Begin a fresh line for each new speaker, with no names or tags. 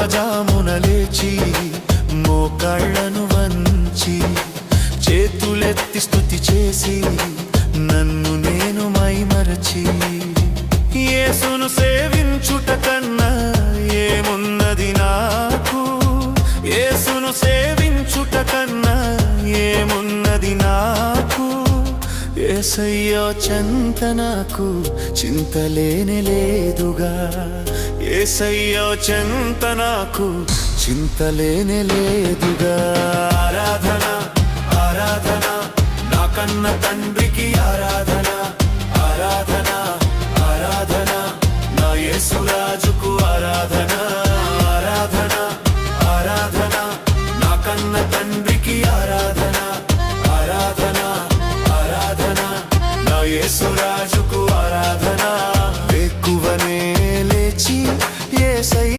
తెల్లవారుజామున లేచి మోకాళ్ళను వంచి చేతులెత్తి స్తుతి చేసి నన్ను నేను మైమరచి యేసును సేవించుట కన్నా ఏమున్నది నాకు, యేసును సేవించుట కన్నా ఏమున్నది నాకు. యేసయ్యో చెంత నాకు చింతలేనే లేదుగా, యేసయ్యో చెంత నాకు చింతలేనే లేదుగా. ఆరాధన ఆరాధన నా కన్న తండ్రికి ఆరాధన, ఆరాధన ఆరాధన నా యేసురాజుకు ఆరాధన, ఆరాధన ఆరాధన నా కన్న తండ్రికి ఆరాధన, ఆరాధన ఆరాధన నా యేసురాజుకు